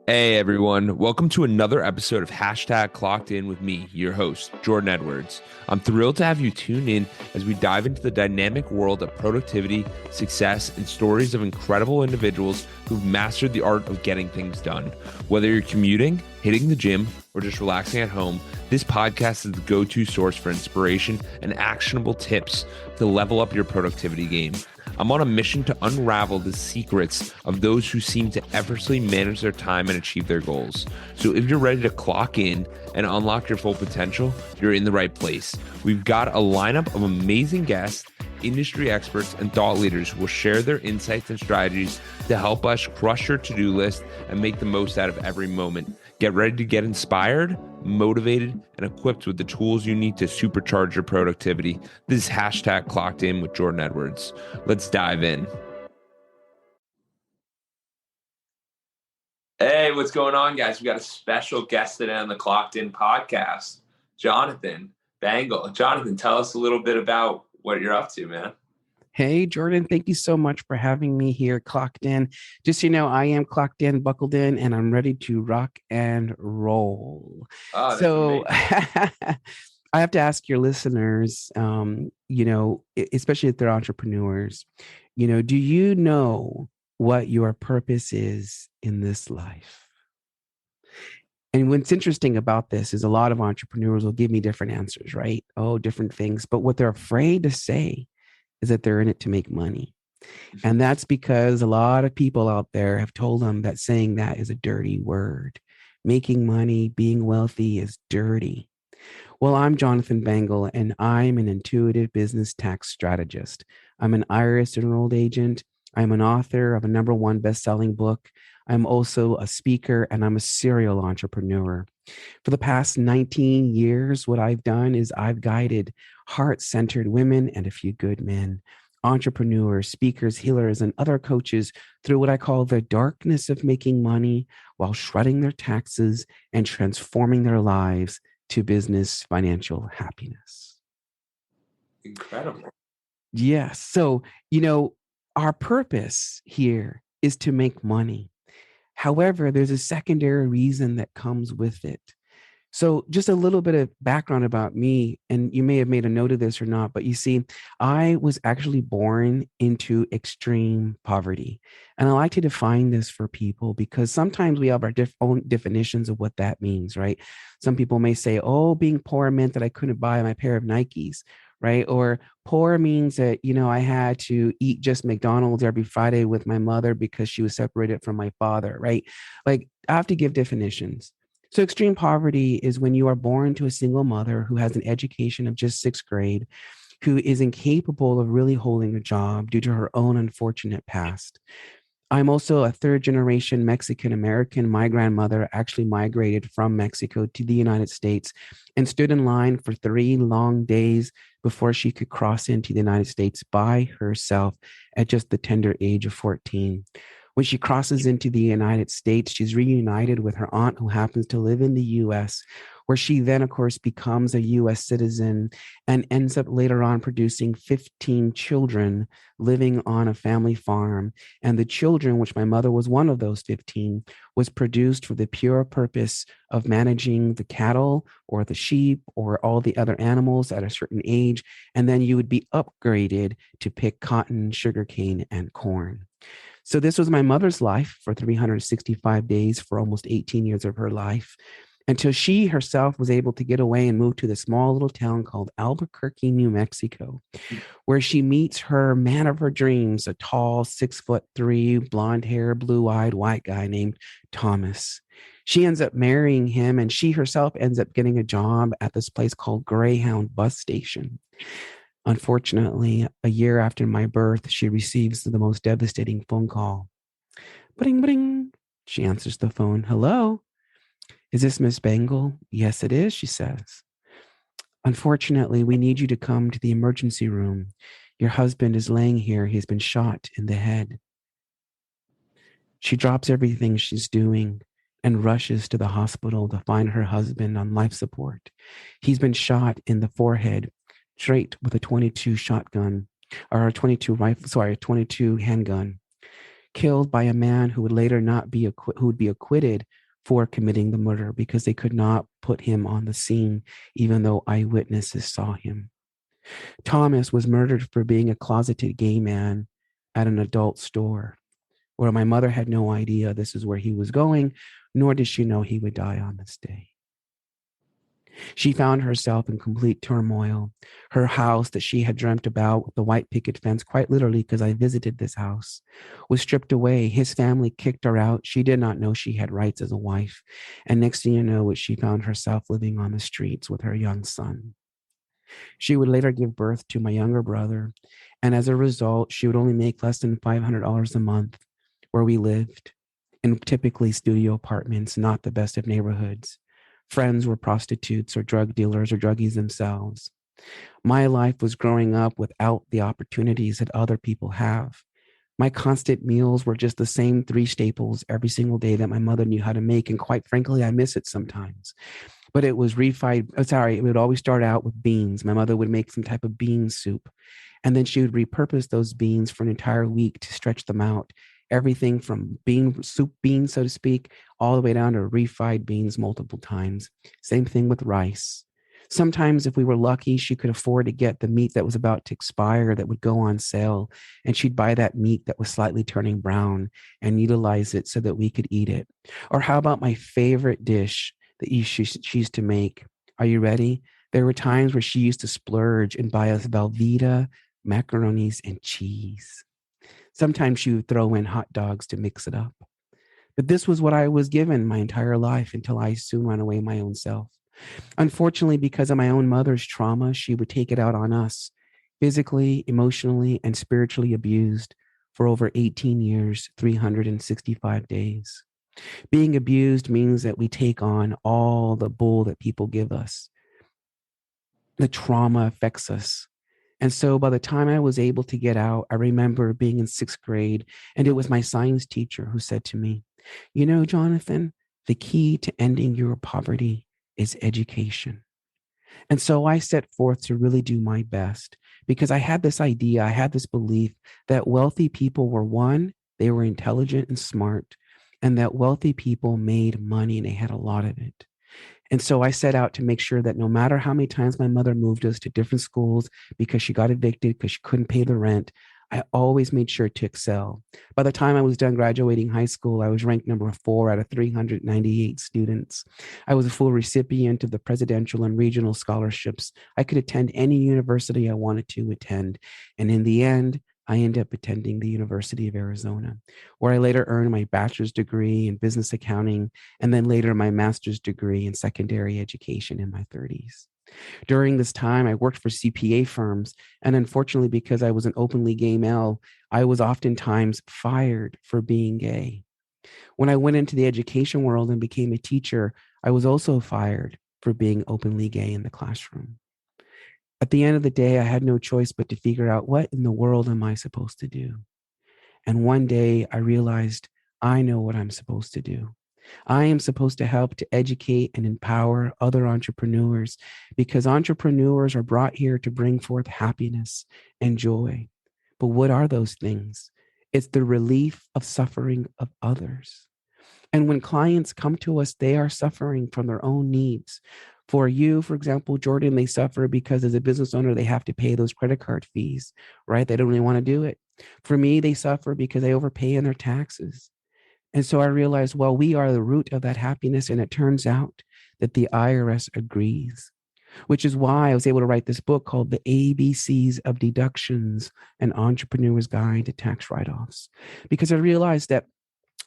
Hey everyone, welcome to another episode of Hashtag Clocked In with me, your host, Jordan Edwards. I'm thrilled to have you tune in as we dive into the dynamic world of productivity, success, and stories of incredible individuals who've mastered the art of getting things done. Whether you're commuting, hitting the gym, or just relaxing at home, this podcast is the go-to source for inspiration and actionable tips to level up your productivity game. I'm on a mission to unravel the secrets of those who seem to effortlessly manage their time and achieve their goals. So if you're ready to clock in and unlock your full potential, you're in the right place. We've got a lineup of amazing guests, industry experts, and thought leaders who will share their insights and strategies to help us crush your to-do list and make the most out of every moment. Get ready to get inspired, motivated, and equipped with the tools you need to supercharge your productivity. This is Hashtag Clocked In with Jordan Edwards. Let's dive in. Hey, what's going on, guys? We got a special guest today on the Clocked In podcast, Jonathan Bengel. Jonathan, tell us a little bit about what you're up to, man. Hey, Jordan, thank you so much for having me here, clocked in. Just so you know, I am clocked in, buckled in, and I'm ready to rock and roll. Oh, that's So amazing. I have to ask your listeners, especially if they're entrepreneurs, do you know what your purpose is in this life? And what's interesting about this is a lot of entrepreneurs will give me different answers, right? Oh, different things. But what they're afraid to say is that they're in it to make money. And that's because a lot of people out there have told them that saying that is a dirty word. Making money, being wealthy is dirty. Well, I'm Jonathan Bengel, and I'm an intuitive business tax strategist. I'm an IRS Enrolled Agent. I'm an author of a #1 best-selling book. I'm also a speaker, and I'm a serial entrepreneur. For the past 19 years, what I've done is I've guided heart-centered women and a few good men, entrepreneurs, speakers, healers, and other coaches through what I call the darkness of making money while shredding their taxes and transforming their lives to business financial happiness. Incredible. Yes. So, our purpose here is to make money. However, there's a secondary reason that comes with it. So, just a little bit of background about me, and you may have made a note of this or not, but you see, I was actually born into extreme poverty. And I like to define this for people because sometimes we have our own definitions of what that means, right? Some people may say, oh, being poor meant that I couldn't buy my pair of Nikes, right? Or poor means that, I had to eat just McDonald's every Friday with my mother because she was separated from my father, right? Like, I have to give definitions. So extreme poverty is when you are born to a single mother who has an education of just sixth grade, who is incapable of really holding a job due to her own unfortunate past. I'm also a third generation Mexican American. My grandmother actually migrated from Mexico to the United States and stood in line for 3 long days before she could cross into the United States by herself at just the tender age of 14. When she crosses into the United States, she's reunited with her aunt who happens to live in the US, where she then, of course, becomes a US citizen and ends up later on producing 15 children living on a family farm. And the children, which my mother was one of those 15, was produced for the pure purpose of managing the cattle or the sheep or all the other animals at a certain age. And then you would be upgraded to pick cotton, sugarcane, and corn. So this was my mother's life for 365 days for almost 18 years of her life until she herself was able to get away and move to the small little town called Albuquerque, New Mexico, where she meets her man of her dreams, a tall 6'3", blonde hair, blue-eyed white guy named Thomas. She ends up marrying him, and she herself ends up getting a job at this place called Greyhound Bus Station. Unfortunately, a year after my birth, she receives the most devastating phone call. Bring, bring. She answers the phone. Hello? Is this Miss Bengel? Yes, it is, she says. Unfortunately, we need you to come to the emergency room. Your husband is laying here. He's been shot in the head. She drops everything she's doing and rushes to the hospital to find her husband on life support. He's been shot in the forehead, straight with a 22 shotgun, or a 22 handgun. killed by a man who would later not be who would be acquitted for committing the murder because they could not put him on the scene, even though eyewitnesses saw him. Thomas was murdered for being a closeted gay man at an adult store, where my mother had no idea this is where he was going, nor did she know he would die on this day. She found herself in complete turmoil. Her house that she had dreamt about with the white picket fence, quite literally, because I visited this house, was stripped away. His family kicked her out. She did not know she had rights as a wife. And next thing you know, she found herself living on the streets with her young son. She would later give birth to my younger brother. And as a result, she would only make less than $500 a month where we lived, in typically studio apartments, not the best of neighborhoods. Friends were prostitutes or drug dealers or druggies themselves. My life was growing up without the opportunities that other people have. My constant meals were just the same three staples every single day that my mother knew how to make. And quite frankly, I miss it sometimes. But it was it would always start out with beans. My mother would make some type of bean soup. And then she would repurpose those beans for an entire week to stretch them out. Everything from soup beans, so to speak, all the way down to refried beans multiple times. Same thing with rice. Sometimes, if we were lucky, she could afford to get the meat that was about to expire that would go on sale. And she'd buy that meat that was slightly turning brown and utilize it so that we could eat it. Or how about my favorite dish that she used to make? Are you ready? There were times where she used to splurge and buy us Velveeta, macaronis, and cheese. Sometimes she would throw in hot dogs to mix it up. But this was what I was given my entire life until I soon ran away my own self. Unfortunately, because of my own mother's trauma, she would take it out on us, physically, emotionally, and spiritually abused for over 18 years, 365 days. Being abused means that we take on all the bull that people give us. The trauma affects us. And so by the time I was able to get out, I remember being in sixth grade, and it was my science teacher who said to me, "You know, Jonathan, the key to ending your poverty is education." And so I set forth to really do my best because I had this idea, I had this belief that wealthy people were one, they were intelligent and smart, and that wealthy people made money and they had a lot of it. And so I set out to make sure that no matter how many times my mother moved us to different schools because she got evicted, because she couldn't pay the rent, I always made sure to excel. By the time I was done graduating high school, I was ranked number 4 out of 398 students. I was a full recipient of the presidential and regional scholarships. I could attend any university I wanted to attend. And in the end, I ended up attending the University of Arizona, where I later earned my bachelor's degree in business accounting and then later my master's degree in secondary education in my 30s. During this time, I worked for CPA firms, and unfortunately, because I was an openly gay male, I was oftentimes fired for being gay. When I went into the education world and became a teacher, I was also fired for being openly gay in the classroom. At the end of the day, I had no choice but to figure out what in the world am I supposed to do? And one day I realized I know what I'm supposed to do. I am supposed to help to educate and empower other entrepreneurs because entrepreneurs are brought here to bring forth happiness and joy. But what are those things? It's the relief of suffering of others. And when clients come to us, they are suffering from their own needs. For you, for example, Jordan, they suffer because as a business owner, they have to pay those credit card fees, right? They don't really want to do it. For me, they suffer because they overpay in their taxes. And so I realized, well, we are the root of that happiness. And it turns out that the IRS agrees, which is why I was able to write this book called The ABCs of Deductions, an Entrepreneur's Guide to Tax Write-Offs, because I realized that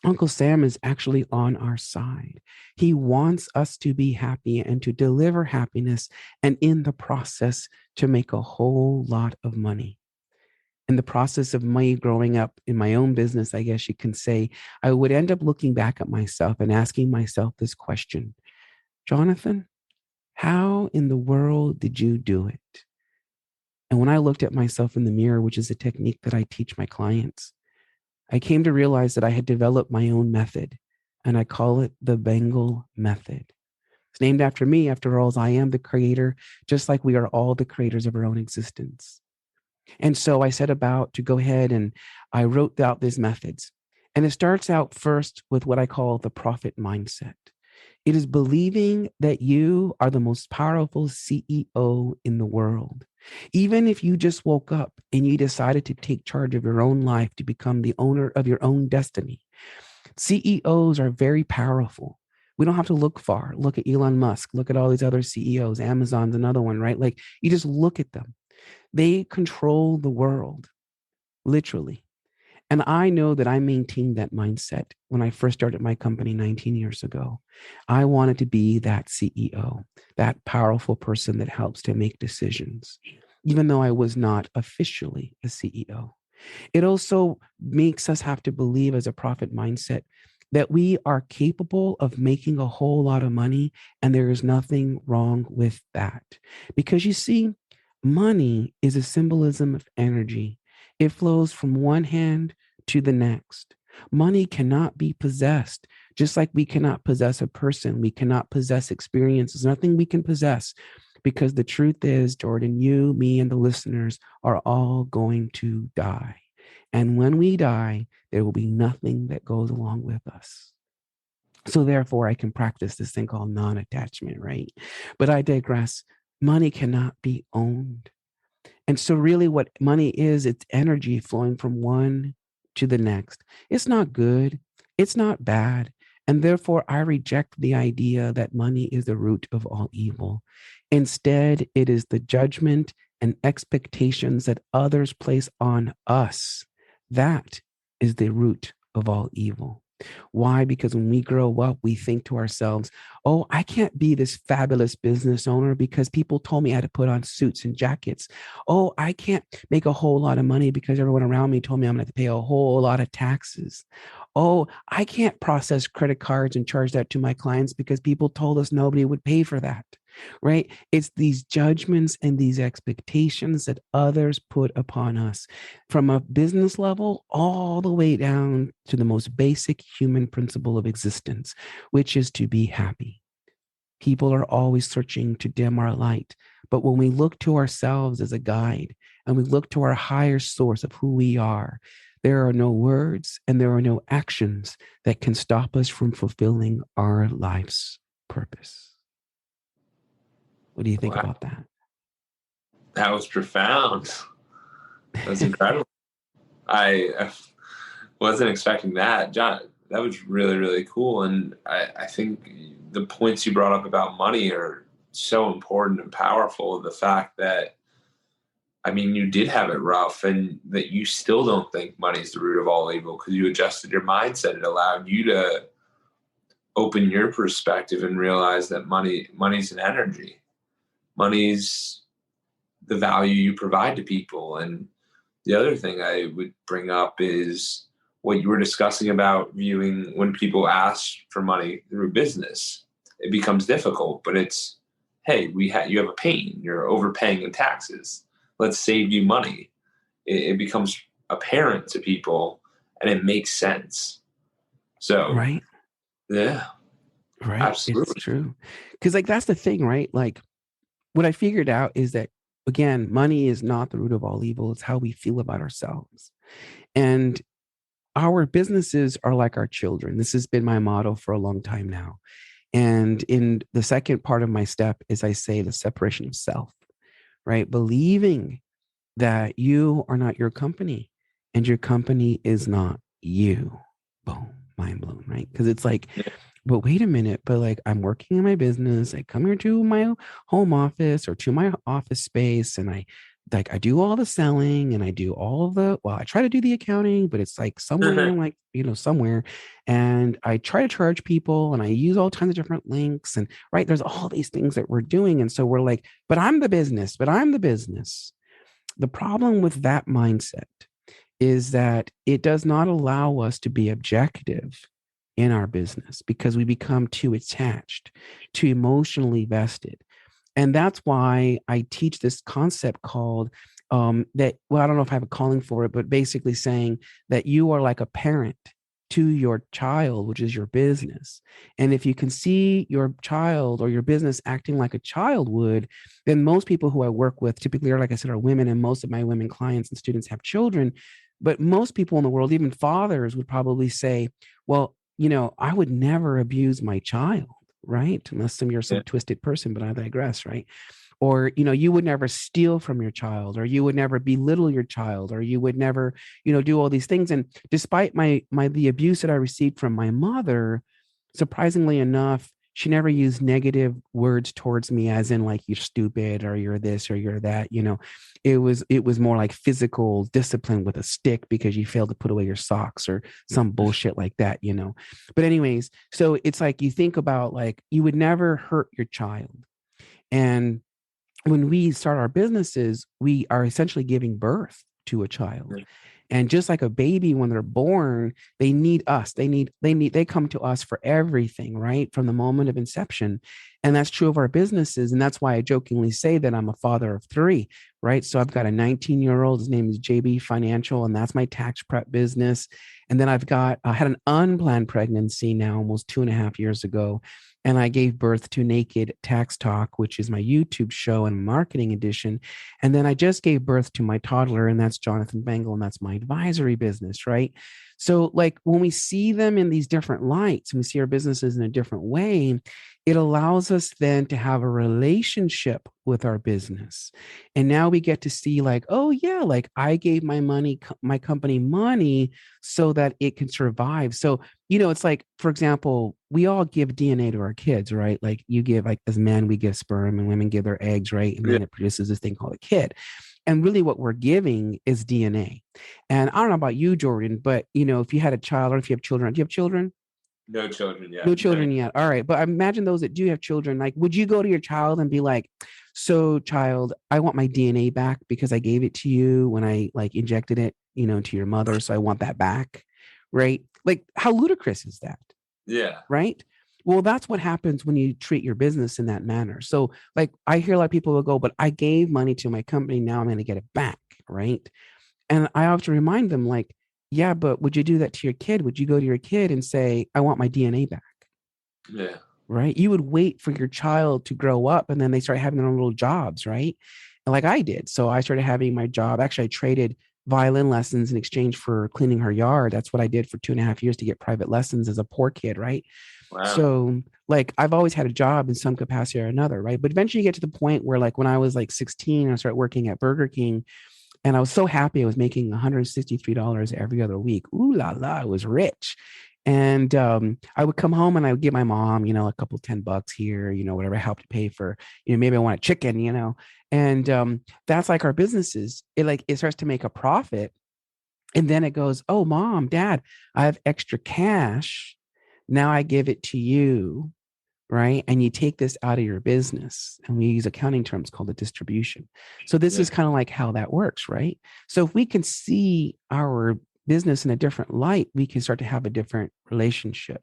Uncle Sam is actually on our side. He wants us to be happy and to deliver happiness, and in the process, to make a whole lot of money. In the process of me growing up in my own business, I guess you can say, I would end up looking back at myself and asking myself this question: Jonathan, how in the world did you do it? And when I looked at myself in the mirror, which is a technique that I teach my clients, I came to realize that I had developed my own method, and I call it the Bengel method. It's named after me. After all, I am the creator, just like we are all the creators of our own existence. And so I set about to go ahead and I wrote out these methods. And it starts out first with what I call the profit mindset. It is believing that you are the most powerful CEO in the world. Even if you just woke up and you decided to take charge of your own life to become the owner of your own destiny, CEOs are very powerful. We don't have to look far. Look at Elon Musk. Look at all these other CEOs. Amazon's another one, right? Like you just look at them. They control the world, literally. And I know that I maintained that mindset when I first started my company 19 years ago. I wanted to be that CEO, that powerful person that helps to make decisions, even though I was not officially a CEO. It also makes us have to believe as a profit mindset that we are capable of making a whole lot of money, and there is nothing wrong with that. Because you see, money is a symbolism of energy. It flows from one hand to the next. Money cannot be possessed, just like we cannot possess a person. We cannot possess experiences. Nothing we can possess, because the truth is, Jordan, you, me, and the listeners are all going to die. And when we die, there will be nothing that goes along with us. So therefore, I can practice this thing called non-attachment, right? But I digress. Money cannot be owned. And so really what money is, it's energy flowing from one to the next. It's not good. It's not bad. And therefore, I reject the idea that money is the root of all evil. Instead, it is the judgment and expectations that others place on us. That is the root of all evil. Why? Because when we grow up, we think to ourselves, oh, I can't be this fabulous business owner because people told me I had to put on suits and jackets. Oh, I can't make a whole lot of money because everyone around me told me I'm going to have to pay a whole lot of taxes. Oh, I can't process credit cards and charge that to my clients because people told us nobody would pay for that. Right? It's these judgments and these expectations that others put upon us from a business level all the way down to the most basic human principle of existence, which is to be happy. People are always searching to dim our light. But when we look to ourselves as a guide and we look to our higher source of who we are, there are no words and there are no actions that can stop us from fulfilling our life's purpose. What do you think Wow, about that? that was profound. That was incredible. I wasn't expecting that, John. That was really, really cool. And I think the points you brought up about money are so important and powerful. The fact that, I mean, you did have it rough and that you still don't think money's the root of all evil because you adjusted your mindset. It allowed you to open your perspective and realize that money's an energy. Money's the value you provide to people. And the other thing I would bring up is what you were discussing about viewing when people ask for money through business. It becomes difficult, but it's, hey, you have a pain. You're overpaying in taxes. Let's save you money. It becomes apparent to people, and it makes sense. So, Right? yeah, Right. It's absolutely. true. Because, like, that's the thing, right? Like, what I figured out is that, again, money is not the root of all evil. It's how we feel about ourselves. And our businesses are like our children. This has been my motto for a long time now. And in the second part of my step is I say the separation of self, right? Believing that you are not your company and your company is not you. Boom, mind blown, right? Because it's like, but wait a minute, but like I'm working in my business. I come here to my home office or to my office space and I do all the selling and I do all of the, well, I try to do the accounting, but it's like somewhere, like, somewhere. And I try to charge people and I use all kinds of different links and right, there's all these things that we're doing. And so we're like, but I'm the business, but I'm the business. The problem with that mindset is that it does not allow us to be objective in our business because we become too attached, too emotionally vested. And that's why I teach this concept called that, well, I don't know if I have a calling for it, but basically saying that you are like a parent to your child, which is your business. And if you can see your child or your business acting like a child would, then most people who I work with typically are, like I said, are women. And most of my women clients and students have children. But most people in the world, even fathers, would probably say, well, I would never abuse my child, right? Unless you're some Yeah. twisted person, but I digress, right? Or, you would never steal from your child, or you would never belittle your child, or you would never, do all these things. And despite the abuse that I received from my mother, surprisingly enough, she never used negative words towards me, as in like, you're stupid or you're this or you're that. It was more like physical discipline with a stick because you failed to put away your socks or some bullshit like that. But anyways, so it's like, you think about, like, you would never hurt your child. And when we start our businesses, we are essentially giving birth to a child. And just like a baby, when they're born, they need us. They come to us for everything, right? From the moment of inception. And that's true of our businesses. And that's why I jokingly say that I'm a father of three, right? So I've got a 19-year-old, his name is JB Financial, and that's my tax prep business. And then I had an unplanned pregnancy now almost 2.5 years ago. And I gave birth to Naked Tax Talk, which is my YouTube show and marketing edition. And then I just gave birth to my toddler, and that's Jonathan Bengel, and that's my advisory business, right? So, like, when we see them in these different lights and we see our businesses in a different way, it allows us then to have a relationship with our business. And now we get to see, like, oh, yeah, like I gave my company money so that it can survive. So, it's like, for example, we all give DNA to our kids, right? Like, you give, like, as men, we give sperm, and women give their eggs, right? And Yeah. then it produces this thing called a kid. And really what we're giving is DNA. And I don't know about you, Jordan, but if you had a child, or if you have children, do you have children? No children No yet. children yet. All right. But imagine those that do have children. Like, would you go to your child and be like, so child, I want my DNA back because I gave it to you when I like injected it, to your mother. So I want that back. Right. Like, how ludicrous is that? Yeah. Right. Well, that's what happens when you treat your business in that manner. So, like, I hear a lot of people will go, but I gave money to my company. Now I'm going to get it back. Right. And I have to remind them, like, yeah, but would you do that to your kid? Would you go to your kid and say, I want my DNA back? Yeah. Right? You would wait for your child to grow up, and then they start having their own little jobs, right? And like I did. So I started having my job. Actually, I traded violin lessons in exchange for cleaning her yard. That's what I did for 2.5 years to get private lessons as a poor kid, right? Wow. So, like, I've always had a job in some capacity or another, right? But eventually you get to the point where, like, when I was like 16, I started working at Burger King, and I was so happy. I was making $163 every other week. Ooh la la, I was rich. And I would come home and I would give my mom, a couple $10 here, whatever I helped to pay for, maybe I want a chicken. And that's like our businesses. It starts to make a profit. And then it goes, oh, mom, dad, I have extra cash. Now I give it to you, right? And you take this out of your business. And we use accounting terms called a distribution. So this Yeah. is kind of like how that works, right? So if we can see our business in a different light, we can start to have a different relationship.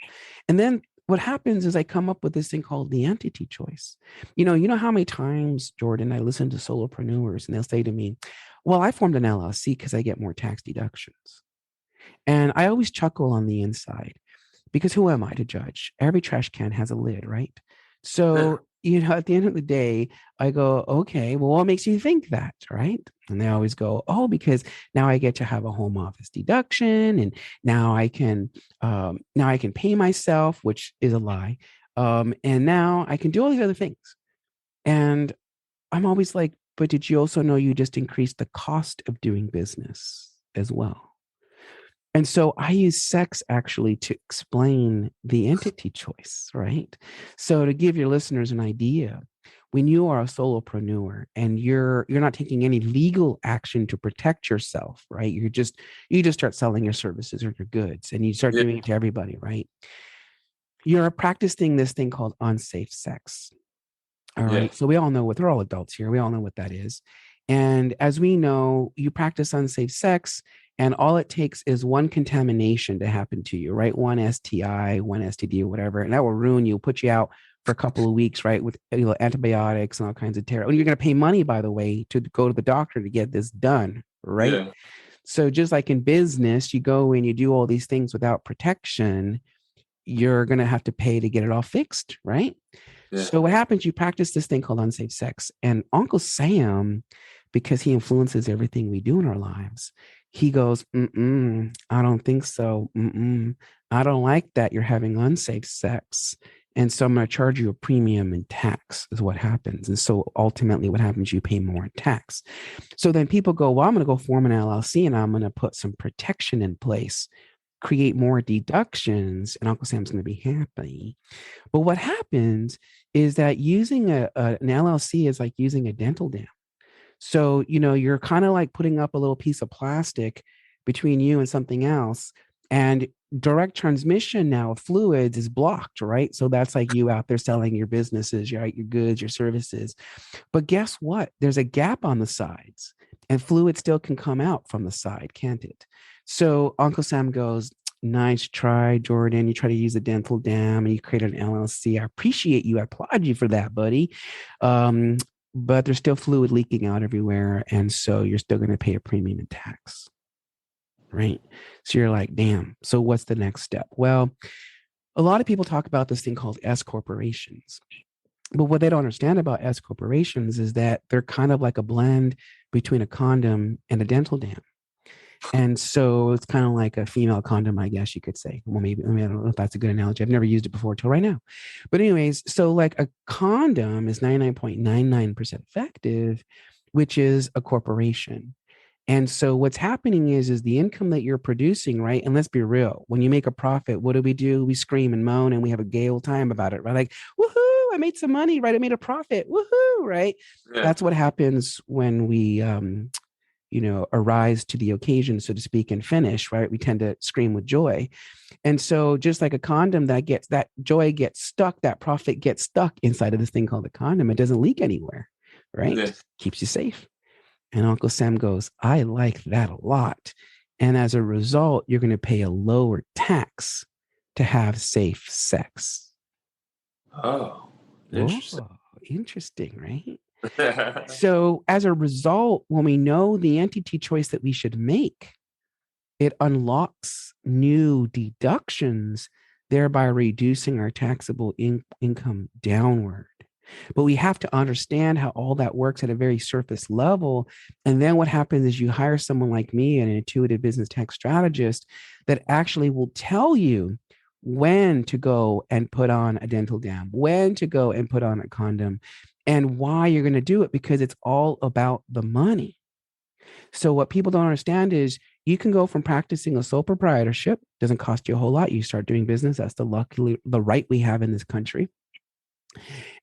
And then what happens is I come up with this thing called the entity choice. You know how many times, Jordan, I listen to solopreneurs and they'll say to me, well, I formed an LLC because I get more tax deductions. And I always chuckle on the inside, because who am I to judge? Every trash can has a lid, right? So, at the end of the day, I go, okay, well, what makes you think that, right? And they always go, oh, because now I get to have a home office deduction, and now I can pay myself, which is a lie, and now I can do all these other things. And I'm always like, but did you also know you just increased the cost of doing business as well? And so I use sex actually to explain the entity choice, right? So to give your listeners an idea, when you are a solopreneur and you're not taking any legal action to protect yourself, right? You just start selling your services or your goods, and you start Yeah. giving it to everybody, right? You're practicing this thing called unsafe sex. All Yeah. right. So we all know what, we're all adults here. We all know what that is. And as we know, you practice unsafe sex, and all it takes is one contamination to happen to you, right? One STI, one STD, or whatever. And that will ruin you, put you out for a couple of weeks, right? With antibiotics and all kinds of terror. And you're going to pay money, by the way, to go to the doctor to get this done, right? Yeah. So just like in business, you go and you do all these things without protection, you're going to have to pay to get it all fixed, right? Yeah. So what happens, you practice this thing called unsafe sex. And Uncle Sam, because he influences everything we do in our lives, He goes, I don't think so. I don't like that you're having unsafe sex. And so I'm going to charge you a premium in tax, is what happens. And so ultimately, what happens, you pay more in tax. So then people go, well, I'm going to go form an LLC and I'm going to put some protection in place, create more deductions, and Uncle Sam's going to be happy. But what happens is that using an LLC is like using a dental dam. So, you're kind of like putting up a little piece of plastic between you and something else. And direct transmission now of fluids is blocked, right? So that's like you out there selling your businesses, right? Your goods, your services. But guess what? There's a gap on the sides, and fluid still can come out from the side, can't it? So Uncle Sam goes, nice try, Jordan. You try to use a dental dam and you create an LLC. I appreciate you. I applaud you for that, buddy. Um, but there's still fluid leaking out everywhere. And so you're still going to pay a premium in tax, right? So you're like, damn. So what's the next step? Well, a lot of people talk about this thing called S corporations. But what they don't understand about S corporations is that they're kind of like a blend between a condom and a dental dam. And so it's kind of like a female condom, I guess you could say. Well, maybe, I mean, I don't know if that's a good analogy. I've never used it before till right now. But anyways, so like a condom is 99.99% effective, which is a corporation. And so what's happening is the income that you're producing, right? And let's be real, when you make a profit, what do? We scream and moan and we have a gay old time about it, right? Like, woohoo, I made some money, right? I made a profit, woohoo, right? Yeah. That's what happens when we arise to the occasion, so to speak, and finish, right? We tend to scream with joy. And so just like a condom, that joy gets stuck, that profit gets stuck inside of this thing called a condom. It doesn't leak anywhere, right? Yeah. Keeps you safe. And Uncle Sam goes, I like that a lot. And as a result, you're going to pay a lower tax to have safe sex. Oh, interesting. Whoa, interesting, right? So as a result, when we know the entity choice that we should make, it unlocks new deductions, thereby reducing our taxable income downward. But we have to understand how all that works at a very surface level. And then what happens is you hire someone like me, an intuitive business tax strategist, that actually will tell you when to go and put on a dental dam, when to go and put on a condom, and why you're going to do it, because it's all about the money. So what people don't understand is you can go from practicing a sole proprietorship, doesn't cost you a whole lot. You start doing business. That's the right we have in this country.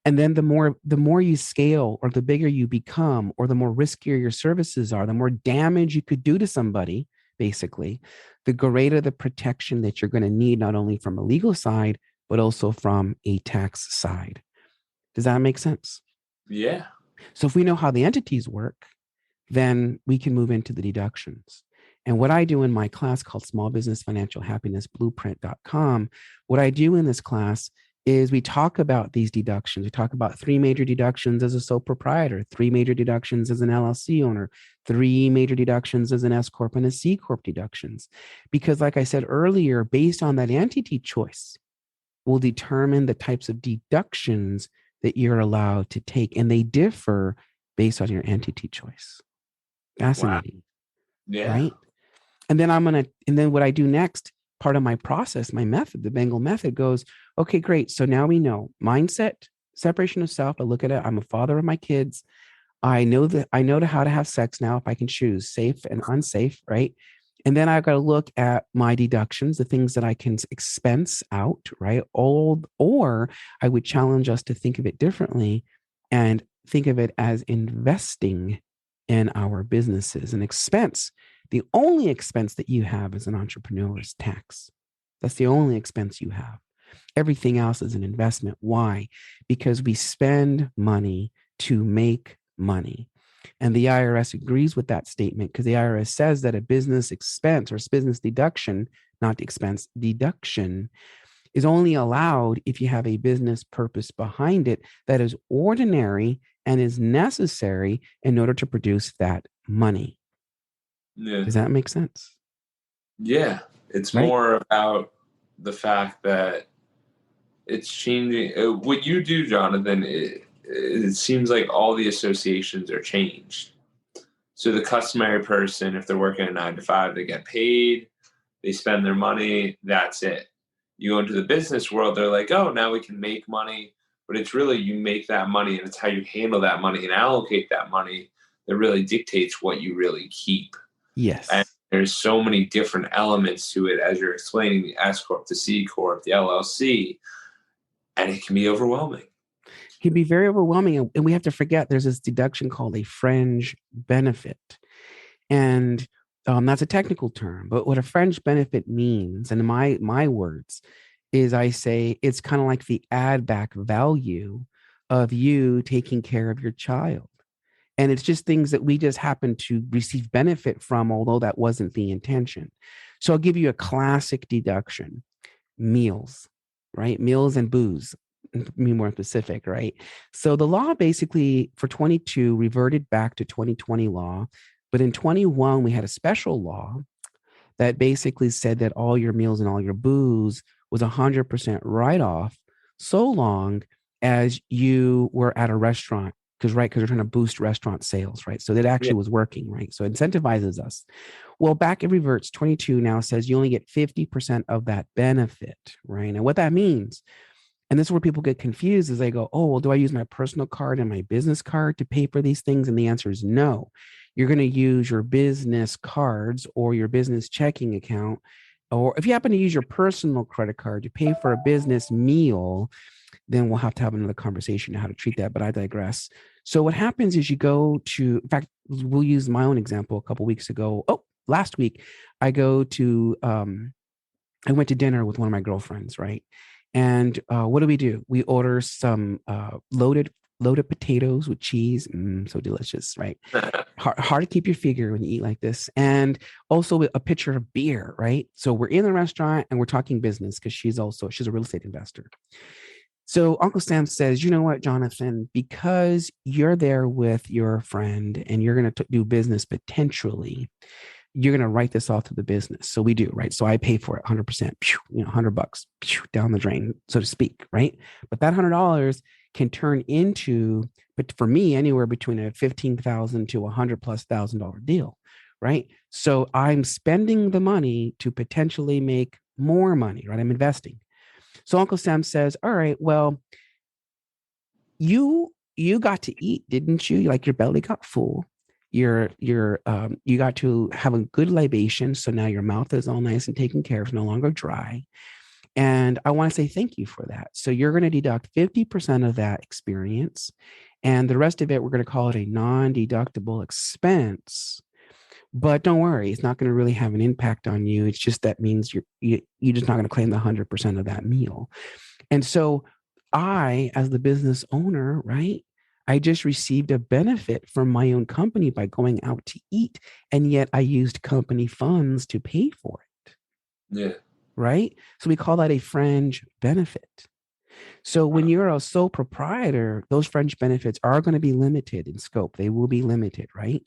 And then the more you scale, or the bigger you become, or the more riskier your services are, the more damage you could do to somebody, basically, the greater the protection that you're going to need, not only from a legal side, but also from a tax side. Does that make sense? Yeah. So if we know how the entities work, then we can move into the deductions. And what I do in my class called Small Business Financial Happiness Blueprint.com, what I do in this class is we talk about these deductions. We talk about 3 major deductions as a sole proprietor, 3 major deductions as an LLC owner, 3 major deductions as an S Corp and a C Corp deductions. Because like I said earlier, based on that entity choice will determine the types of deductions that you're allowed to take. And they differ based on your entity choice. Fascinating. Wow. Yeah. Right? And then what I do next, part of my process, my method, the Bengel method goes, okay, great. So now we know mindset, separation of self. I look at it. I'm a father of my kids. I know how to have sex now if I can choose safe and unsafe, right? And then I've got to look at my deductions, the things that I can expense out, right? Or I would challenge us to think of it differently and think of it as investing in our businesses. An expense, the only expense that you have as an entrepreneur is tax. That's the only expense you have. Everything else is an investment. Why? Because we spend money to make money. And the IRS agrees with that statement, because the IRS says that a business expense or business deduction, not expense, deduction, is only allowed if you have a business purpose behind it that is ordinary and is necessary in order to produce that money. Yeah. Does that make sense? Yeah. It's Right? more about the fact that it's changing. What you do, Jonathan, it seems like all the associations are changed. So the customary person, if they're working a 9 to 5, they get paid, they spend their money, that's it. You go into the business world, they're like, oh, now we can make money. But it's really you make that money, and it's how you handle that money and allocate that money that really dictates what you really keep. And Yes. there's so many different elements to it as you're explaining the S Corp, the C Corp, the LLC, and it can be overwhelming. It can be very overwhelming. And we have to forget there's this deduction called a fringe benefit. And that's a technical term, but what a fringe benefit means, and in my words, is I say it's kind of like the add back value of you taking care of your child. And it's just things that we just happen to receive benefit from, although that wasn't the intention. So I'll give you a classic deduction: meals, right? Meals and booze, to be more specific, right? So the law basically for 22 reverted back to 2020 law. But in 21, we had a special law that basically said that all your meals and all your booze was 100% write off so long as you were at a restaurant. Because, right, because we're trying to boost restaurant sales, right? So that actually was working, right? So it incentivizes us. Well, back it reverts. 22 now says you only get 50% of that benefit, right? And what that means, and this is where people get confused, is they go, oh, well, do I use my personal card and my business card to pay for these things? And the answer is no. You're going to use your business cards or your business checking account. Or if you happen to use your personal credit card to pay for a business meal, then we'll have to have another conversation on how to treat that. But I digress. So what happens is you go to, in fact, we'll use my own example a couple of weeks ago. Oh, last week, I went to dinner with one of my girlfriends, right? And what do? We order some loaded potatoes with cheese. So delicious, right? Hard to keep your figure when you eat like this. And also a pitcher of beer, right? So we're in the restaurant and we're talking business because she's a real estate investor. So Uncle Sam says, you know what, Jonathan, because you're there with your friend and you're going to do business potentially, you're going to write this off to the business. So we do, right? So I pay for it 100%, $100 down the drain, so to speak, right? But that $100 can turn into, but for me, anywhere between a $15,000 to $100,000+ deal, right? So I'm spending the money to potentially make more money, right? I'm investing. So Uncle Sam says, all right, well, you got to eat, didn't you? Like your belly got full. You got to have a good libation. So now your mouth is all nice and taken care of, no longer dry. And I want to say thank you for that. So you're going to deduct 50% of that experience. And the rest of it, we're going to call it a non-deductible expense. But don't worry, it's not going to really have an impact on you. It's just that means you're just not going to claim the 100% of that meal. And so I, as the business owner, right, I just received a benefit from my own company by going out to eat. And yet I used company funds to pay for it. Yeah. Right. So we call that a fringe benefit. So when you're a sole proprietor, those fringe benefits are going to be limited in scope. They will be limited, right?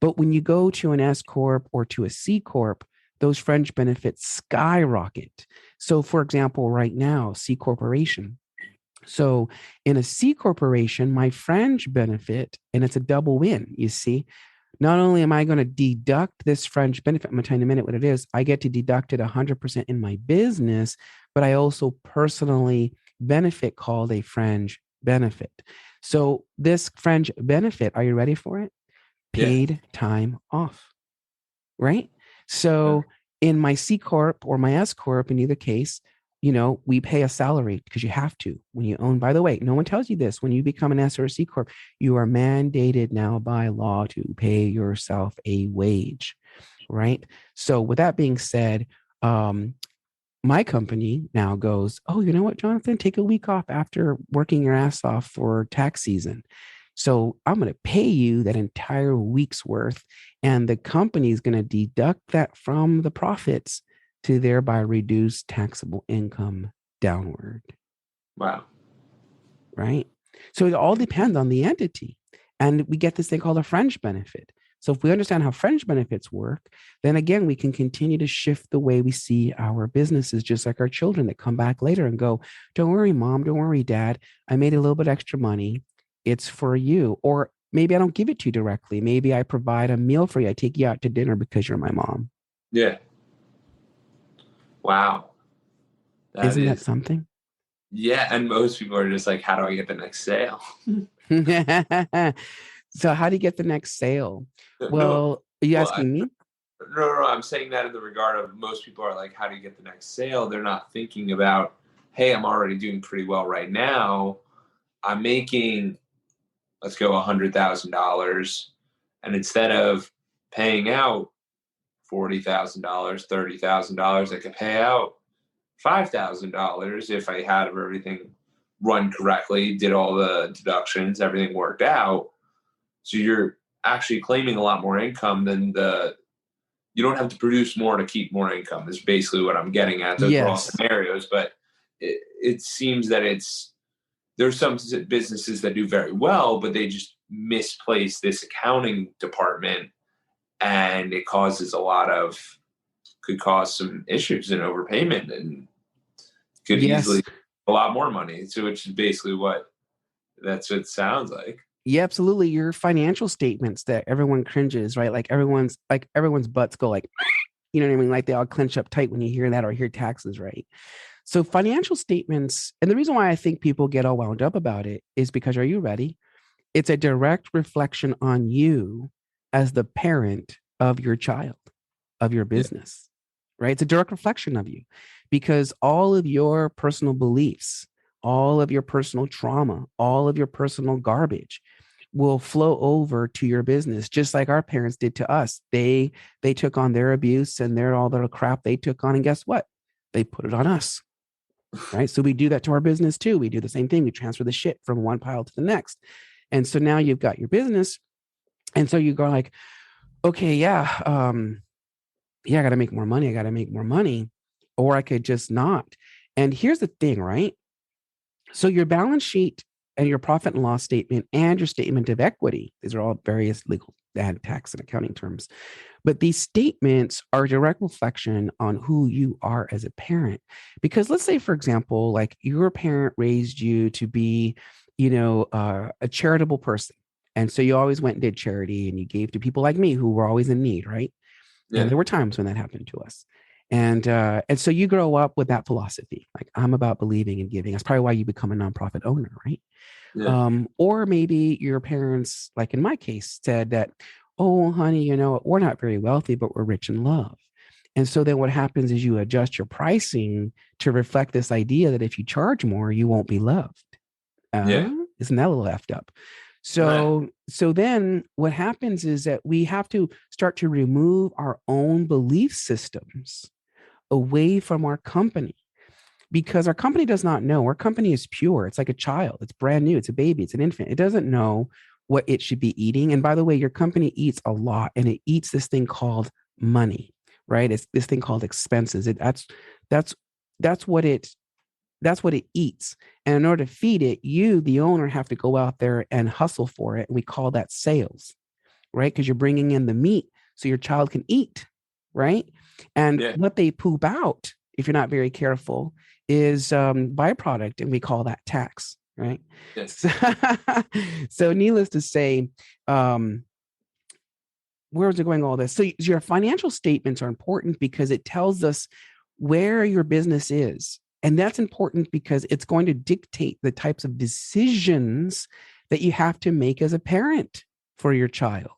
But when you go to an S Corp or to a C Corp, those fringe benefits skyrocket. So for example, right now, C Corporation. So in a C Corporation, my fringe benefit, and it's a double win, you see. Not only am I going to deduct this fringe benefit, I'm going to tell you in a minute what it is. I get to deduct it 100% in my business, but I also personally benefit called a fringe benefit. So this fringe benefit, are you ready for it? Paid time off, right? So in my C Corp or my S Corp, in either case, we pay a salary because you have to when you own. By the way, no one tells you this. When you become an S or a C Corp, you are mandated now by law to pay yourself a wage, right? So with that being said, my company now goes, oh, you know what, Jonathan, take a week off after working your ass off for tax season. So I'm going to pay you that entire week's worth, and the company is going to deduct that from the profits to thereby reduce taxable income downward. Wow. Right? So it all depends on the entity. And we get this thing called a fringe benefit. So if we understand how fringe benefits work, then again, we can continue to shift the way we see our businesses, just like our children that come back later and go, don't worry, mom, don't worry, dad, I made a little bit extra money. It's for you. Or Maybe I don't give it to you directly. Maybe I provide a meal for you. I take you out to dinner because you're my mom. Yeah. Wow. That Isn't that is, something? yeah. And most people are just like, how do I get the next sale? So how do you get the next sale? No, Well, are you well, asking me? no. I'm saying that in the regard of most people are like, how do you get the next sale? They're not thinking about, hey, I'm already doing pretty well right now. I'm making, let's go, $100,000, and instead of paying out $40,000, $30,000, I could pay out $5,000 if I had everything run correctly, did all the deductions, everything worked out. So you're actually claiming a lot more income than you don't have to produce more to keep more income, is basically what I'm getting at. Those are all Yes. scenarios, but it seems that there's some businesses that do very well, but they just misplace this accounting department, and it could cause some issues and overpayment, and could easily Yes. a lot more money. So, which is basically that's what it sounds like. Yeah, absolutely. Your financial statements that everyone cringes, right? Like everyone's butts go like, you know what I mean? Like they all clench up tight when you hear that or hear taxes, right? So financial statements, and the reason why I think people get all wound up about it is because, are you ready? It's a direct reflection on you as the parent of your child, of your Yeah, business, right? It's a direct reflection of you because all of your personal beliefs, all of your personal trauma, all of your personal garbage will flow over to your business, just like our parents did to us. They took on their abuse and their all the crap they took on, and guess what? They put it on us, right? So we do that to our business too. We do the same thing. We transfer the shit from one pile to the next. And so now you've got your business. And so you go like, okay, yeah, I got to make more money. I got to make more money. Or I could just not. And here's the thing, right? So your balance sheet and your profit and loss statement and your statement of equity, these are all various legal and tax and accounting terms. But these statements are a direct reflection on who you are as a parent. Because let's say, for example, like your parent raised you to be, a charitable person. And so you always went and did charity and you gave to people like me who were always in need, right? And yeah, there were times when that happened to us. And so you grow up with that philosophy, like I'm about believing and giving. That's probably why you become a nonprofit owner, right? yeah, Or maybe your parents, like in my case, said that, oh, honey, we're not very wealthy, but we're rich in love. And so then what happens is you adjust your pricing to reflect this idea that if you charge more, you won't be loved. yeah. Isn't that a little effed up? So then what happens is that we have to start to remove our own belief systems away from our company because our company does not know. Our company is pure. It's like a child. It's brand new. It's a baby. It's an infant. It doesn't know what it should be eating. And by the way, your company eats a lot and it eats this thing called money, right? It's this thing called expenses. That's that's what it that's what it eats. And in order to feed it, you, the owner, have to go out there and hustle for it. And we call that sales, right? Because you're bringing in the meat so your child can eat, right? And Yeah. what they poop out, if you're not very careful, is byproduct, and we call that tax, right? Yeah. So, so needless to say, um, where's it going all this? So your financial statements are important because it tells us where your business is. And that's important because it's going to dictate the types of decisions that you have to make as a parent for your child.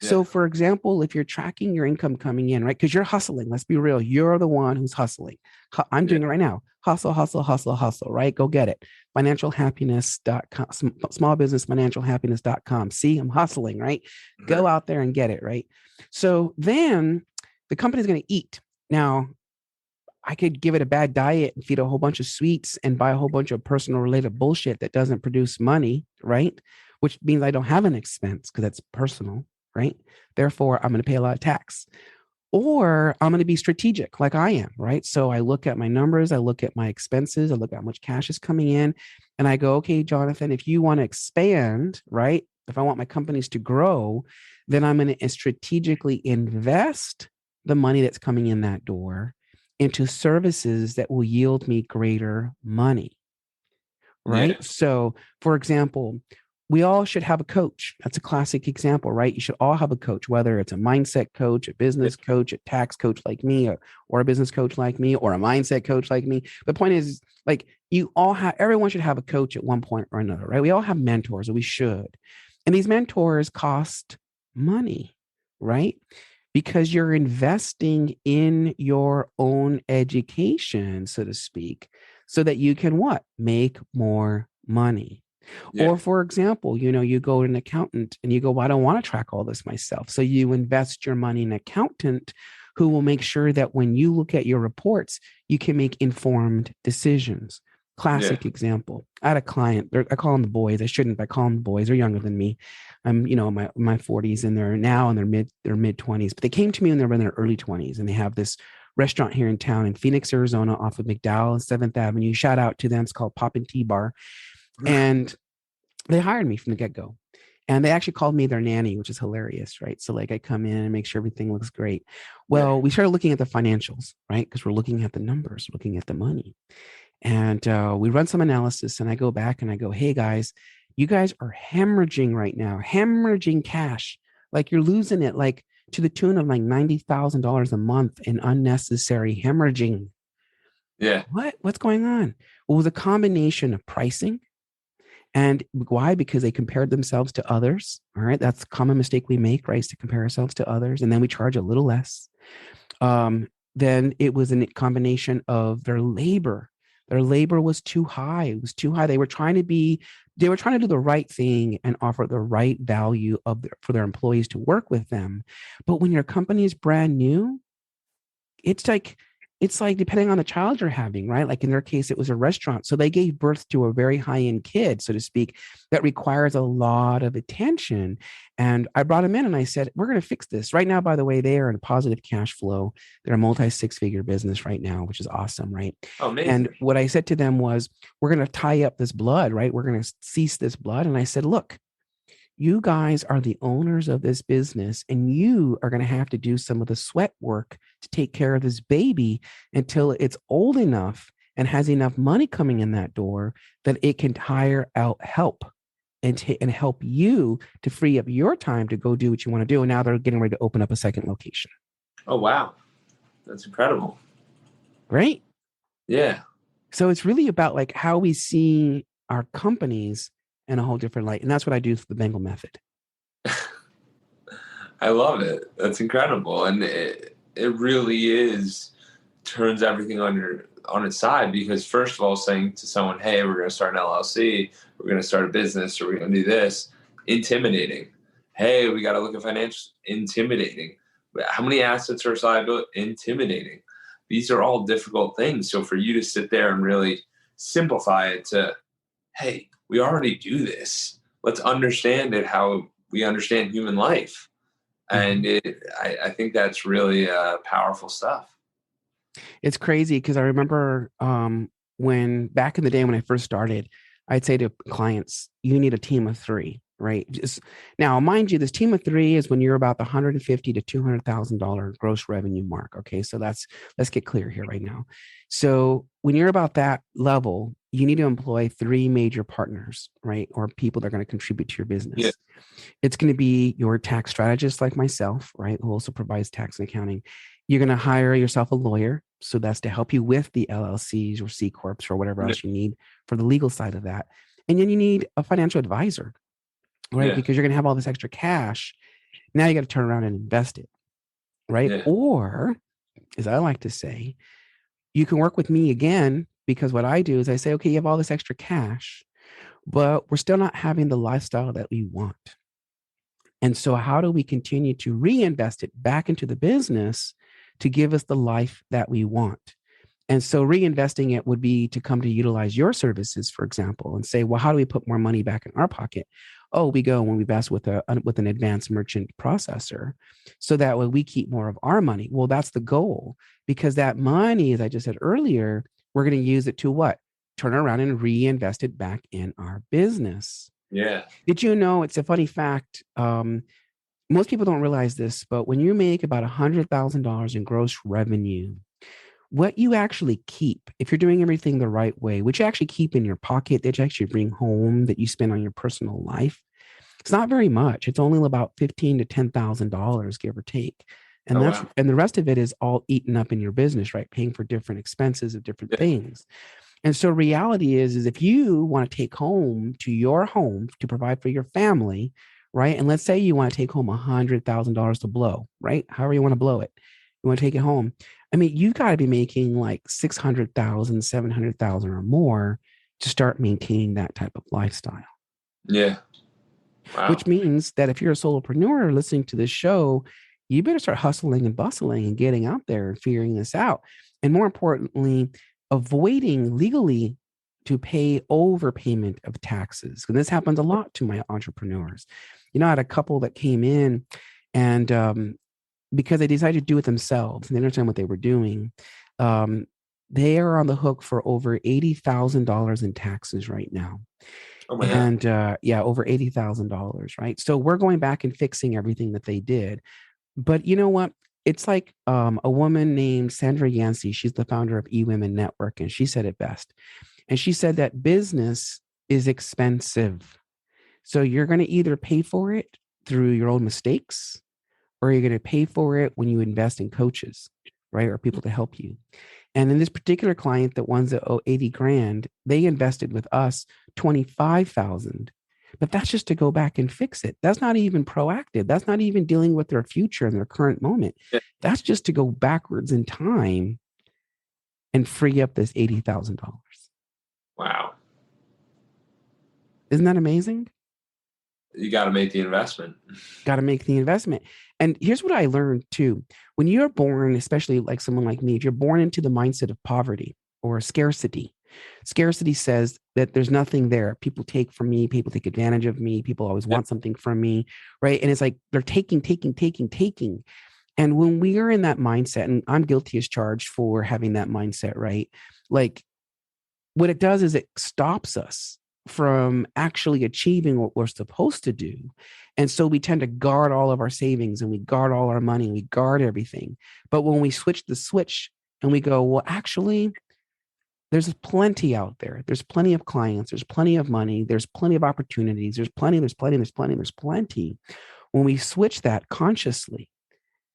Yeah. So, for example, if you're tracking your income coming in, right? Because you're hustling, let's be real, you're the one who's hustling. I'm Yeah. doing it right now. Hustle, hustle, hustle, hustle, right? Go get it. Financialhappiness.com, smallbusinessfinancialhappiness.com. See, I'm hustling, right? Go Mhm. out there and get it, right? So then the company's going to eat. Now, I could give it a bad diet and feed a whole bunch of sweets and buy a whole bunch of personal related bullshit that doesn't produce money, right? Which means I don't have an expense because that's personal, right? Therefore, I'm going to pay a lot of tax. Or I'm going to be strategic like I am, right? So I look at my numbers, I look at my expenses, I look at how much cash is coming in, and I go, okay, Jonathan, if you want to expand, right? If I want my companies to grow, then I'm going to strategically invest the money that's coming in that door into services that will yield me greater money, Yeah. right? So, for example, we all should have a coach. That's a classic example, right? You should all have a coach, whether it's a mindset coach, a business coach, a tax coach like me, or a business coach like me, or a mindset coach like me. The point is, like, everyone should have a coach at one point or another, right? We all have mentors, or we should. And these mentors cost money, right? Because you're investing in your own education, so to speak, so that you can what? Make more money. Yeah. Or for example, you go to an accountant and you go, well, I don't want to track all this myself. So you invest your money in an accountant who will make sure that when you look at your reports, you can make informed decisions. Classic example. I had a client, I call them the boys. I shouldn't, but I call them the boys. They're younger than me. I'm, my 40s, and they're now in their mid 20s. But they came to me when they were in their early 20s, and they have this restaurant here in town in Phoenix, Arizona, off of McDowell and 7th Avenue. Shout out to them. It's called Pop and Tea Bar. And they hired me from the get-go. And they actually called me their nanny, which is hilarious, right? So like I come in and make sure everything looks great. Well, we started looking at the financials, right? Because we're looking at the numbers, looking at the money. And we run some analysis, and I go back and I go, hey guys, you guys are hemorrhaging right now, hemorrhaging cash. Like you're losing it like to the tune of like $90,000 a month in unnecessary hemorrhaging. Yeah. What's going on? Well, it was a combination of pricing. And why? Because they compared themselves to others. All right. That's a common mistake we make, right? Is to compare ourselves to others. And then we charge a little less. Then it was a combination of their labor. Their labor was too high. It was too high. They were trying to do the right thing and offer the right value for their employees to work with them. But when your company is brand new, it's like depending on the child you're having, right? Like in their case, it was a restaurant. So they gave birth to a very high-end kid, so to speak, that requires a lot of attention. And I brought him in and I said, we're going to fix this. Right now, by the way, they are in positive cash flow. They're a multi-six-figure business right now, which is awesome, right? Oh, amazing. And what I said to them was, we're going to tie up this blood, right? We're going to cease this blood. And I said, look, you guys are the owners of this business, and you are going to have to do some of the sweat work to take care of this baby until it's old enough and has enough money coming in that door that it can hire out help and help you to free up your time to go do what you want to do. And now they're getting ready to open up a second location. Oh, wow. That's incredible. Right? Yeah. So it's really about like how we see our companies in a whole different light. And that's what I do for the Bengel method. I love it. That's incredible. And it really turns everything on its side, because first of all, saying to someone, hey, we're going to start an LLC, we're going to start a business, or we're going to do this, intimidating. Hey, we got to look at financials, intimidating. How many assets are liability? Intimidating. These are all difficult things. So for you to sit there and really simplify it to, hey, we already do this. Let's understand it how we understand human life. And I think that's really powerful stuff. It's crazy because I remember when back in the day when I first started, I'd say to clients, you need a team of 3, right? Now, mind you, this team of 3 is when you're about the $150,000 to $200,000 gross revenue mark. Okay, so let's get clear here right now. So when you're about that level, you need to employ 3 major partners, right? Or people that are going to contribute to your business. Yeah. It's going to be your tax strategist like myself, right? Who also provides tax and accounting. You're going to hire yourself a lawyer. So that's to help you with the LLCs or C Corps or whatever else you need for the legal side of that. And then you need a financial advisor, right? Because you're going to have all this extra cash. Now you got to turn around and invest it, right? Yeah. Or, as I like to say, you can work with me again, because what I do is I say, okay, you have all this extra cash, but we're still not having the lifestyle that we want. And so how do we continue to reinvest it back into the business to give us the life that we want? And so reinvesting it would be to come to utilize your services, for example, and say, well, how do we put more money back in our pocket? Oh, we go when we invest with an advanced merchant processor, so that way we keep more of our money. Well, that's the goal, because that money, as I just said earlier, we're going to use it to what? Turn around and reinvest it back in our business. Yeah. Did you know, it's a funny fact, most people don't realize this, but when you make about $100,000 in gross revenue, what you actually keep, if you're doing everything the right way, which you actually keep in your pocket, that you actually bring home, that you spend on your personal life, it's not very much. It's only about $15 to $10,000, give or take. Oh, And wow. the rest of it is all eaten up in your business, right? Paying for different expenses of different Yeah. things. And so reality is if you want to take home to your home to provide for your family, right? And let's say you want to take home $100,000 to blow, right? However you want to blow it, you want to take it home. I mean, you got to be making like 600,000, 700,000 or more to start maintaining that type of lifestyle. Yeah. Wow. Which means that if you're a solopreneur listening to this show, you better start hustling and bustling and getting out there and figuring this out. And more importantly, avoiding legally to pay overpayment of taxes. And this happens a lot to my entrepreneurs. I had a couple that came in and because they decided to do it themselves and they understand what they were doing, um, they are on the hook for over $80,000 in taxes right now. Oh my God. And yeah, over $80,000, right? So we're going back and fixing everything that they did. But you know what? It's like a woman named Sandra Yancey. She's the founder of eWomen Network, and she said it best. And she said that business is expensive. So you're going to either pay for it through your own mistakes, or you're going to pay for it when you invest in coaches, right? Or people to help you. And in this particular client, the ones that owe 80 grand, they invested with us 25,000. But that's just to go back and fix it. That's not even proactive. That's not even dealing with their future and their current moment. Yeah. That's just to go backwards in time and free up this $80,000. Wow. Isn't that amazing? You got to make the investment. Got to make the investment. And here's what I learned too. When you're born, especially like someone like me, if you're born into the mindset of poverty or scarcity, scarcity says that there's nothing there. People take from me, people take advantage of me, people always Yeah. want something from me, right? And it's like they're taking, taking, taking, taking. And when we are in that mindset, and I'm guilty as charged for having that mindset, right? Like what it does is it stops us from actually achieving what we're supposed to do. And so we tend to guard all of our savings and we guard all our money, and we guard everything. But when we switch the switch and we go, well, actually, there's plenty out there. There's plenty of clients. There's plenty of money. There's plenty of opportunities. There's plenty, there's plenty, there's plenty, there's plenty. When we switch that consciously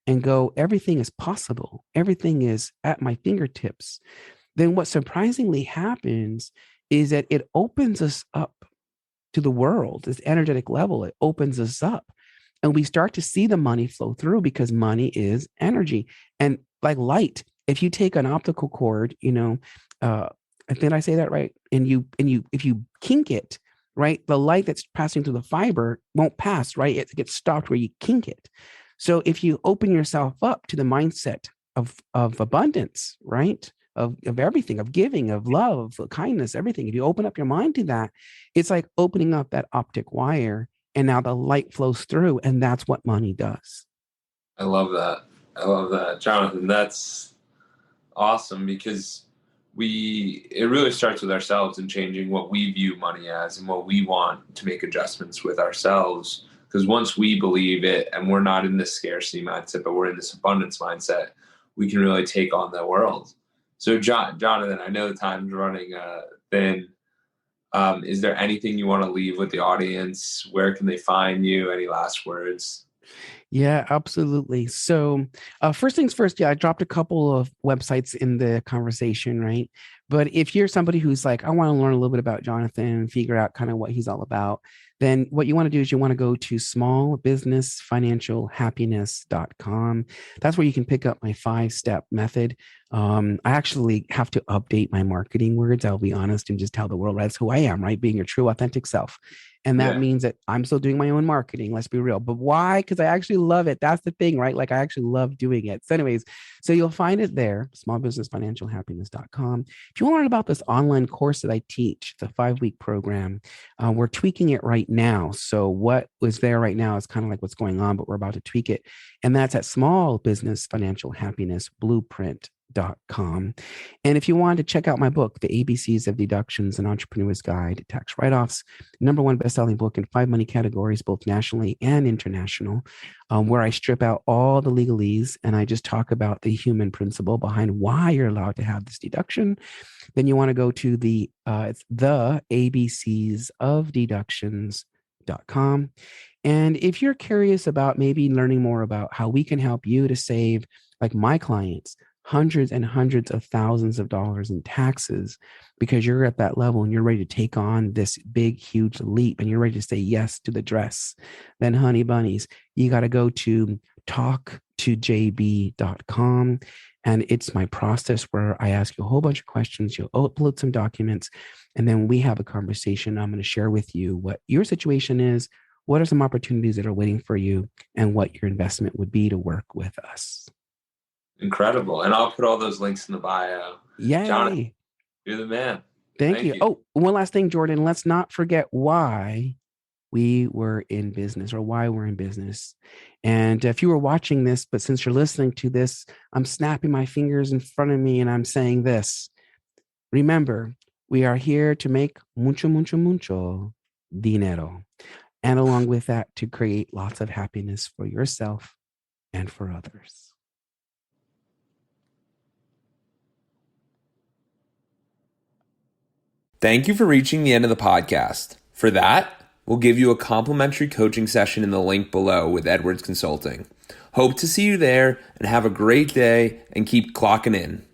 and go, everything is possible, everything is at my fingertips, then what surprisingly happens is that it opens us up to the world, this energetic level. It opens us up and we start to see the money flow through because money is energy. And like light, if you take an optical cord, uh, did I say that right? If you kink it, right, the light that's passing through the fiber won't pass, right? It gets stopped where you kink it. So if you open yourself up to the mindset of abundance, right? Of everything, of giving, of love, of kindness, everything. If you open up your mind to that, it's like opening up that optic wire and now the light flows through. And that's what money does. I love that. I love that. Jonathan, that's awesome because it really starts with ourselves and changing what we view money as and what we want to make adjustments with ourselves. Because once we believe it and we're not in this scarcity mindset, but we're in this abundance mindset, we can really take on the world. So, Jonathan, I know the time's running thin. Is there anything you want to leave with the audience? Where can they find you? Any last words? Yeah, absolutely. So, first things first, yeah, I dropped a couple of websites in the conversation, right? But if you're somebody who's like, I want to learn a little bit about Jonathan and figure out kind of what he's all about, then what you want to do is you want to go to smallbusinessfinancialhappiness.com. That's where you can pick up my 5-step method. I actually have to update my marketing words. I'll be honest and just tell the world, right? That's who I am, right? Being your true, authentic self. And that Yeah. means that I'm still doing my own marketing. Let's be real. But why? Because I actually love it. That's the thing, right? Like I actually love doing it. So, anyways, so you'll find it there, smallbusinessfinancialhappiness.com. If you want to learn about this online course that I teach, it's a 5-week program. We're tweaking it right now. So what was there right now is kind of like what's going on, but we're about to tweak it. And that's at Small Business Financial Happiness Blueprint com. And if you want to check out my book, The ABCs of Deductions, An Entrepreneur's Guide to Tax Write-Offs, #1 best-selling book in 5 money categories, both nationally and international, where I strip out all the legalese and I just talk about the human principle behind why you're allowed to have this deduction, then you want to go to the ABCs of Deductions.com. And if you're curious about maybe learning more about how we can help you to save, like my clients, hundreds and hundreds of thousands of dollars in taxes, because you're at that level and you're ready to take on this big, huge leap and you're ready to say yes to the dress, then honey bunnies, you got to go to talktojb.com. And it's my process where I ask you a whole bunch of questions. You'll upload some documents, and then we have a conversation. I'm going to share with you what your situation is, what are some opportunities that are waiting for you, and what your investment would be to work with us. Incredible. And I'll put all those links in the bio. Yay. Jonathan, you're the man. Thank you. Oh, one last thing, Jordan. Let's not forget why we were in business, or why we're in business. And if you were watching this, but since you're listening to this, I'm snapping my fingers in front of me and I'm saying this. Remember, we are here to make mucho, mucho, mucho dinero. And along with that, to create lots of happiness for yourself and for others. Thank you for reaching the end of the podcast. For that, we'll give you a complimentary coaching session in the link below with Edwards Consulting. Hope to see you there, and have a great day and keep clocking in.